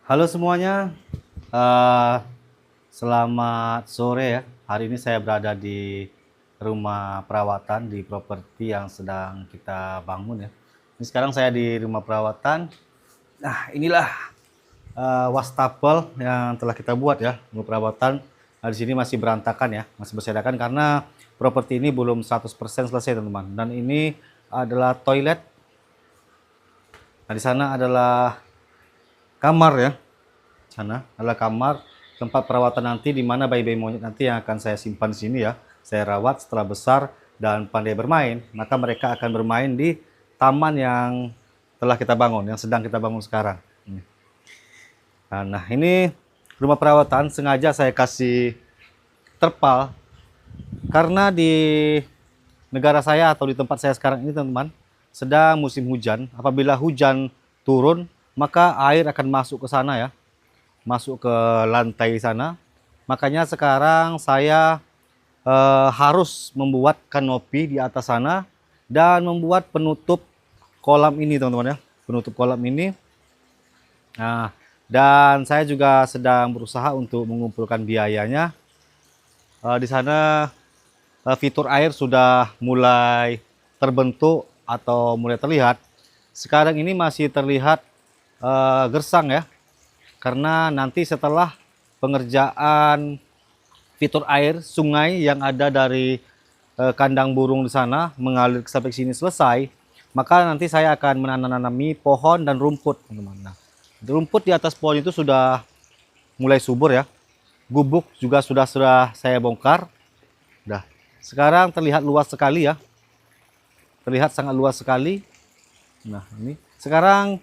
Halo semuanya, eh, selamat sore ya. Hari ini saya berada di rumah perawatan di properti yang sedang kita bangun ya. Ini sekarang saya di rumah perawatan. Nah, inilah wastafel yang telah kita buat ya, rumah perawatan. Nah, di sini masih berantakan ya, masih berserakan karena properti ini belum 100% selesai teman-teman. Dan ini adalah toilet. Nah, di sana adalah kamar ya. Sana adalah kamar tempat perawatan nanti, di mana bayi-bayi monyet nanti yang akan saya simpan di sini ya. Saya rawat setelah besar dan pandai bermain, maka mereka akan bermain di taman yang telah kita bangun, yang sedang kita bangun sekarang. Nah, ini rumah perawatan sengaja saya kasih terpal karena di negara saya atau di tempat saya sekarang ini teman-teman sedang musim hujan. Apabila hujan turun, maka air akan masuk ke sana ya, masuk ke lantai sana. Makanya sekarang saya harus membuat kanopi di atas sana dan membuat penutup kolam ini teman-teman ya, penutup kolam ini. Nah, dan saya juga sedang berusaha untuk mengumpulkan biayanya. Di sana fitur air sudah mulai terbentuk atau mulai terlihat. Sekarang ini masih terlihat gersang ya, karena nanti setelah pengerjaan fitur air sungai yang ada dari kandang burung di sana mengalir sampai sini selesai, maka nanti saya akan menanami pohon dan rumput, teman-teman. Nah, rumput di atas pohon itu sudah mulai subur ya. Gubuk juga sudah saya bongkar. Dah. Sekarang terlihat luas sekali ya. Terlihat sangat luas sekali. Nah, ini sekarang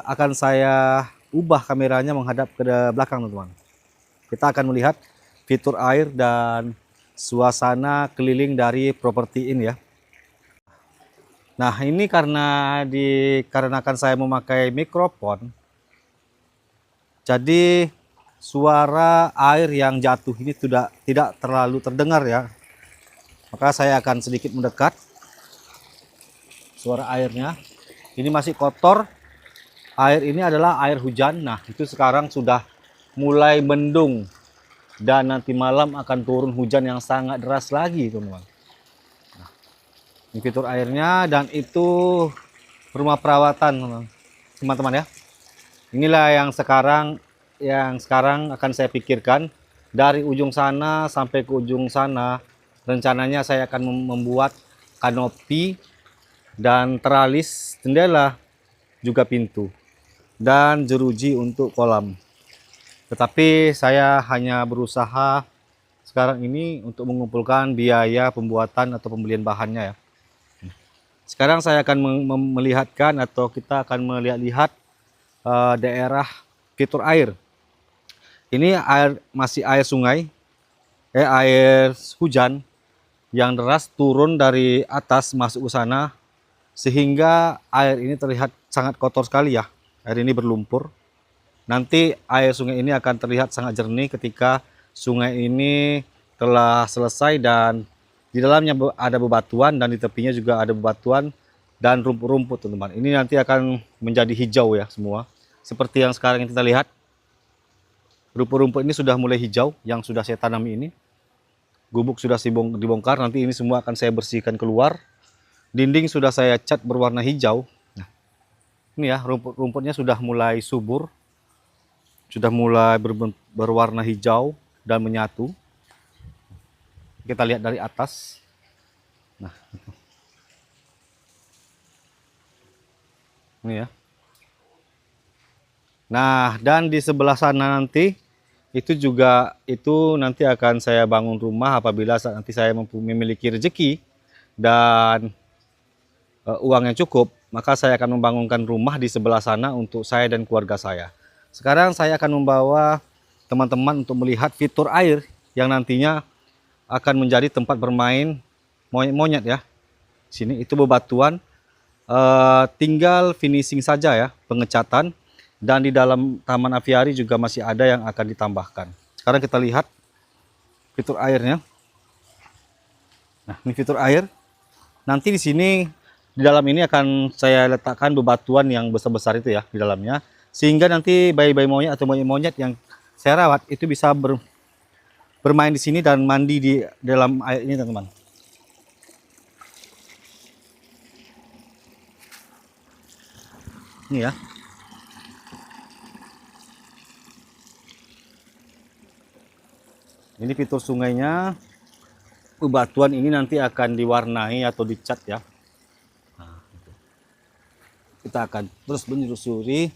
akan saya ubah kameranya menghadap ke belakang, teman-teman. Kita akan melihat fitur air dan suasana keliling dari properti ini ya. Nah, ini karena dikarenakan saya memakai mikrofon, jadi suara air yang jatuh ini tidak terlalu terdengar ya. Maka saya akan sedikit mendekat suara airnya. Ini masih kotor. Air ini adalah air hujan. Nah, itu sekarang sudah mulai mendung dan nanti malam akan turun hujan yang sangat deras lagi, teman-teman. Nah, ini fitur airnya dan itu rumah perawatan, teman-teman ya. Inilah yang sekarang akan saya pikirkan. Dari ujung sana sampai ke ujung sana, rencananya saya akan membuat kanopi dan teralis jendela, juga pintu dan jeruji untuk kolam. Tetapi saya hanya berusaha sekarang ini untuk mengumpulkan biaya pembuatan atau pembelian bahannya ya. Sekarang saya akan melihatkan atau kita akan melihat-lihat daerah fitur air. Ini masih air sungai, air hujan yang deras turun dari atas masuk ke sana, sehingga air ini terlihat sangat kotor sekali ya. Air ini berlumpur. Nanti air sungai ini akan terlihat sangat jernih ketika sungai ini telah selesai dan di dalamnya ada bebatuan dan di tepinya juga ada bebatuan dan rumput-rumput, teman-teman. Ini nanti akan menjadi hijau ya semua. Seperti yang sekarang kita lihat. Rumput-rumput ini sudah mulai hijau yang sudah saya tanami ini. Gubuk sudah dibongkar, nanti ini semua akan saya bersihkan keluar. Dinding sudah saya cat berwarna hijau. Nah, ini ya rumput-rumputnya sudah mulai subur. Sudah mulai berwarna hijau dan menyatu. Kita lihat dari atas. Nah, ini ya. Nah, dan di sebelah sana nanti itu nanti akan saya bangun rumah apabila saat nanti saya memiliki rezeki dan uang yang cukup, maka saya akan membangunkan rumah di sebelah sana untuk saya dan keluarga saya. Sekarang saya akan membawa teman-teman untuk melihat fitur air yang nantinya akan menjadi tempat bermain monyet-monyet ya. Sini itu bebatuan, tinggal finishing saja ya, pengecatan. Dan di dalam taman aviari juga masih ada yang akan ditambahkan. Sekarang kita lihat fitur airnya. Nah, ini fitur air. Nanti di sini di dalam ini akan saya letakkan bebatuan yang besar-besar itu ya di dalamnya. sehingga nanti bayi-bayi monyet atau monyet-monyet yang saya rawat itu bisa bermain di sini dan mandi di dalam air ini, teman-teman. Ini ya. Ini fitur sungainya. Bebatuan ini nanti akan diwarnai atau dicat ya. Nah, kita akan terus menyusuri.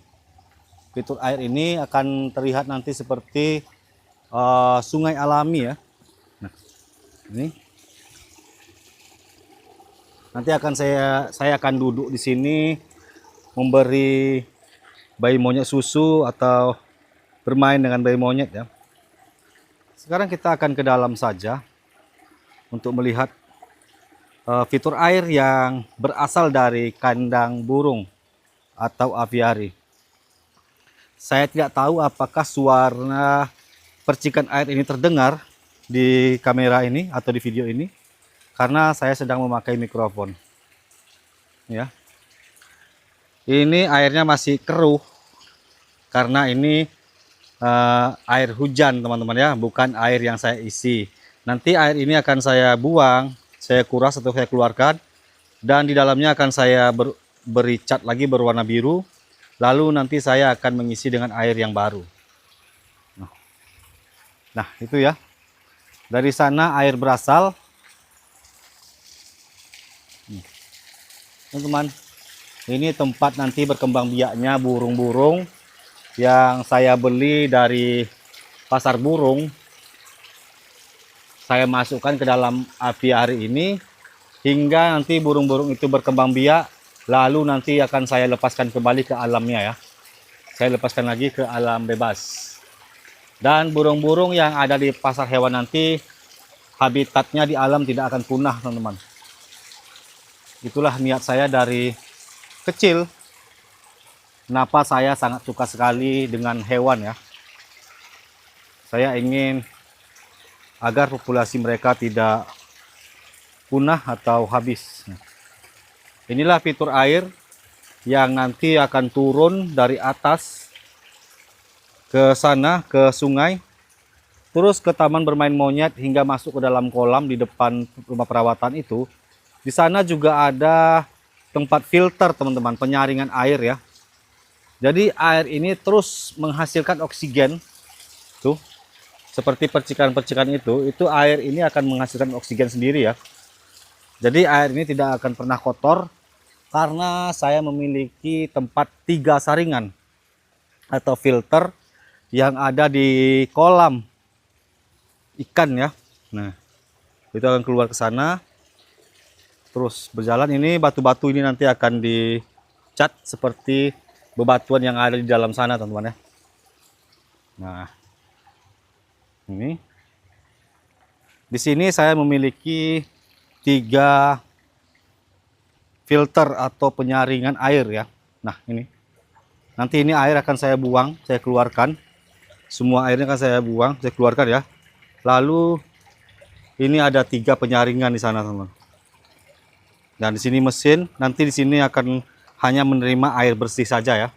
Fitur air ini akan terlihat nanti seperti sungai alami ya. Nah, ini nanti akan saya akan duduk di sini memberi bayi monyet susu atau bermain dengan bayi monyet ya. Sekarang kita akan ke dalam saja untuk melihat fitur air yang berasal dari kandang burung atau aviari. Saya tidak tahu apakah suara percikan air ini terdengar di kamera ini atau di video ini, karena saya sedang memakai mikrofon. Ya, ini airnya masih keruh karena ini air hujan, teman-teman ya, bukan air yang saya isi. Nanti air ini akan saya buang, saya kuras atau saya keluarkan, dan di dalamnya akan saya beri cat lagi berwarna biru. Lalu nanti saya akan mengisi dengan air yang baru. Nah, itu ya. Dari sana air berasal. Teman-teman, ini tempat nanti berkembang biaknya burung-burung yang saya beli dari pasar burung. Saya masukkan ke dalam aviari ini hingga nanti burung-burung itu berkembang biak. Lalu nanti akan saya lepaskan kembali ke alamnya ya. Saya lepaskan lagi ke alam bebas. Dan burung-burung yang ada di pasar hewan nanti habitatnya di alam tidak akan punah, teman-teman. Itulah niat saya dari kecil. Kenapa saya sangat suka sekali dengan hewan ya. Saya ingin agar populasi mereka tidak punah atau habis. Inilah fitur air yang nanti akan turun dari atas ke sana, ke sungai, terus ke taman bermain monyet hingga masuk ke dalam kolam di depan rumah perawatan itu. Di sana juga ada tempat filter, teman-teman, penyaringan air ya. Jadi air ini terus menghasilkan oksigen. Tuh, seperti percikan-percikan itu air ini akan menghasilkan oksigen sendiri ya. Jadi air ini tidak akan pernah kotor karena saya memiliki tempat 3 saringan atau filter yang ada di kolam ikan ya. Nah, itu akan keluar ke sana. Terus berjalan, ini batu-batu ini nanti akan dicat seperti bebatuan yang ada di dalam sana, teman-teman ya. Nah, ini di sini saya memiliki 3 filter atau penyaringan air ya. Nah, ini nanti ini air akan saya buang, saya keluarkan. Semua airnya akan saya buang, saya keluarkan ya. Lalu ini ada 3 penyaringan di sana, teman-teman. Dan di sini mesin, nanti di sini akan hanya menerima air bersih saja ya.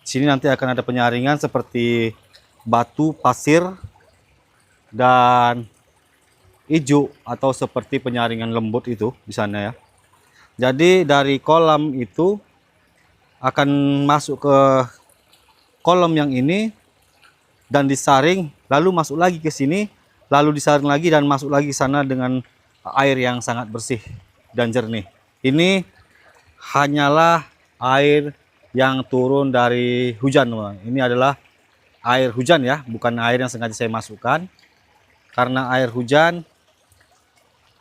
Di sini nanti akan ada penyaringan seperti batu, pasir, dan hijau atau seperti penyaringan lembut itu di sana ya. Jadi dari kolam itu akan masuk ke kolam yang ini dan disaring, lalu masuk lagi ke sini, lalu disaring lagi dan masuk lagi sana dengan air yang sangat bersih dan jernih. Ini hanyalah air yang turun dari hujan, teman. Ini adalah air hujan ya, bukan air yang sengaja saya masukkan. Karena air hujan,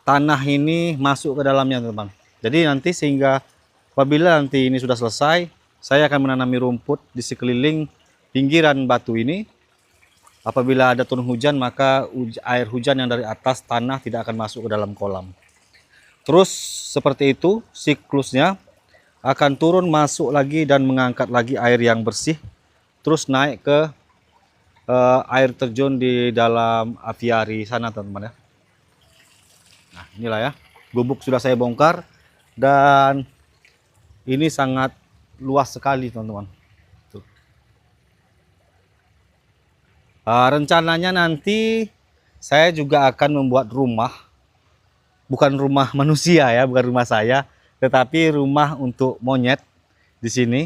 tanah ini masuk ke dalamnya, teman. Jadi nanti sehingga apabila nanti ini sudah selesai, saya akan menanami rumput di sekeliling pinggiran batu ini. Apabila ada turun hujan, maka air hujan yang dari atas tanah tidak akan masuk ke dalam kolam. Terus seperti itu siklusnya, akan turun, masuk lagi dan mengangkat lagi air yang bersih, terus naik ke air terjun di dalam aviari sana, teman-teman ya. Nah, inilah ya, gubuk sudah saya bongkar dan ini sangat luas sekali, teman-teman. Rencananya nanti saya juga akan membuat rumah, bukan rumah manusia ya, bukan rumah saya, tetapi rumah untuk monyet di sini.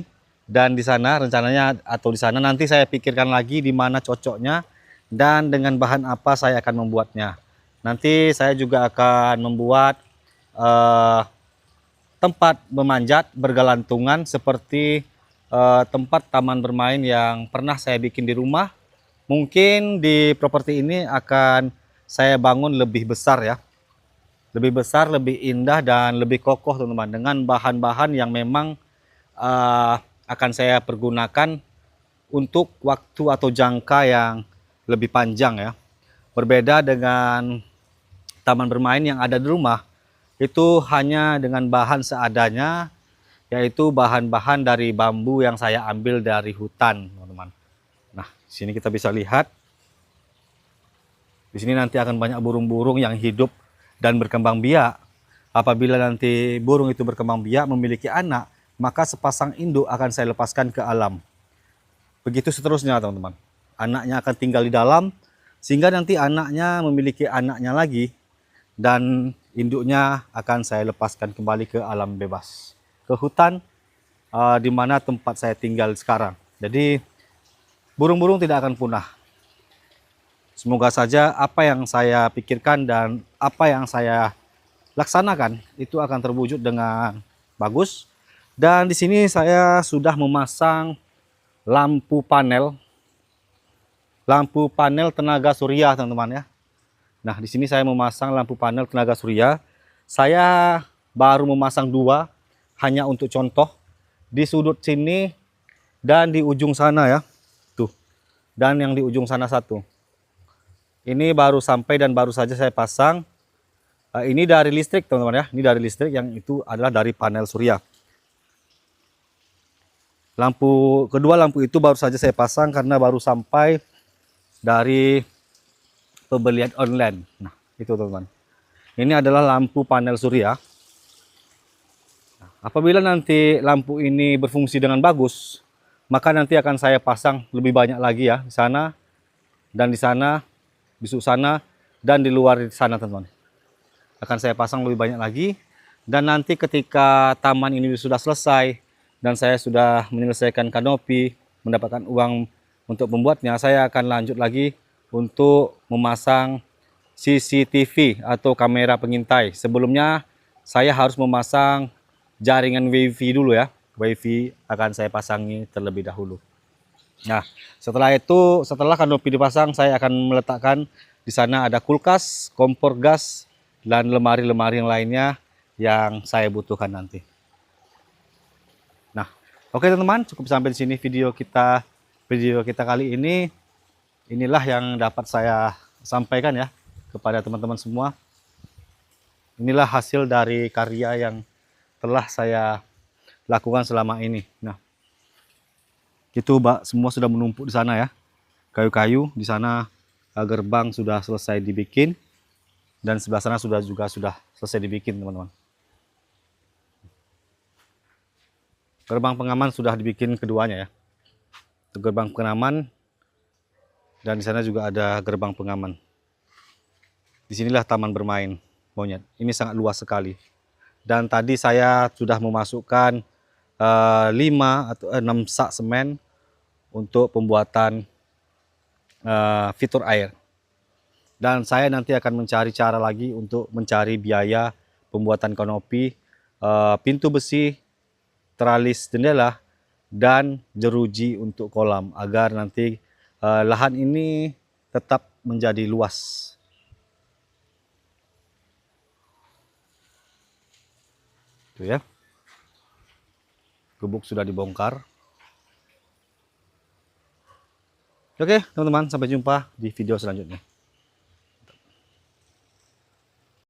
Dan di sana rencananya, atau di sana nanti saya pikirkan lagi di mana cocoknya dan dengan bahan apa saya akan membuatnya. Nanti saya juga akan membuat tempat memanjat bergelantungan seperti tempat taman bermain yang pernah saya bikin di rumah. Mungkin di properti ini akan saya bangun lebih besar ya. Lebih besar, lebih indah, dan lebih kokoh teman-teman. Dengan bahan-bahan yang memang akan saya pergunakan untuk waktu atau jangka yang lebih panjang ya. Berbeda dengan taman bermain yang ada di rumah, itu hanya dengan bahan seadanya, yaitu bahan-bahan dari bambu yang saya ambil dari hutan teman-teman. Nah, di sini kita bisa lihat. Di sini nanti akan banyak burung-burung yang hidup dan berkembang biak. Apabila nanti burung itu berkembang biak memiliki anak, maka sepasang induk akan saya lepaskan ke alam. Begitu seterusnya teman-teman. Anaknya akan tinggal di dalam, sehingga nanti anaknya memiliki anaknya lagi, dan induknya akan saya lepaskan kembali ke alam bebas, ke hutan di mana tempat saya tinggal sekarang. Jadi burung-burung tidak akan punah. Semoga saja apa yang saya pikirkan dan apa yang saya laksanakan itu akan terwujud dengan bagus. Dan di sini saya sudah memasang lampu panel tenaga surya teman-teman ya. Nah, di sini saya memasang lampu panel tenaga surya. Saya baru memasang 2 hanya untuk contoh di sudut sini dan di ujung sana ya. Tuh. Dan yang di ujung sana 1. Ini baru sampai dan baru saja saya pasang. Ini dari listrik teman-teman ya. Ini dari listrik, yang itu adalah dari panel surya. Kedua lampu itu baru saja saya pasang karena baru sampai dari pembelian online. Nah, itu teman-teman. Ini adalah lampu panel surya. Nah, apabila nanti lampu ini berfungsi dengan bagus, maka nanti akan saya pasang lebih banyak lagi ya, di sana dan di sana, di sana dan di luar di sana teman-teman. Akan saya pasang lebih banyak lagi, dan nanti ketika taman ini sudah selesai dan saya sudah menyelesaikan kanopi, mendapatkan uang untuk membuatnya, saya akan lanjut lagi untuk memasang CCTV atau kamera pengintai. Sebelumnya saya harus memasang jaringan WiFi dulu ya. WiFi akan saya pasangi terlebih dahulu. Nah, setelah itu, setelah kanopi dipasang, saya akan meletakkan di sana ada kulkas, kompor gas, dan lemari-lemari yang lainnya yang saya butuhkan nanti. Nah, oke teman-teman, cukup sampai di sini video kita kali ini. Inilah yang dapat saya sampaikan ya kepada teman-teman semua. Inilah hasil dari karya yang telah saya lakukan selama ini. Nah, itu semua sudah menumpuk di sana ya. Kayu-kayu di sana, gerbang sudah selesai dibikin, dan sebelah sana juga sudah selesai dibikin teman-teman. Gerbang pengaman sudah dibikin keduanya ya. Itu gerbang pengaman, dan di sana juga ada gerbang pengaman. Disinilah taman bermain monyet. Ini sangat luas sekali. Dan tadi saya sudah memasukkan 5 atau 6 sak semen untuk pembuatan fitur air. Dan saya nanti akan mencari cara lagi untuk mencari biaya pembuatan kanopi, pintu besi, teralis jendela, dan jeruji untuk kolam, agar nanti lahan ini tetap menjadi luas. Itu ya. Gubuk sudah dibongkar. Oke teman-teman, sampai jumpa di video selanjutnya.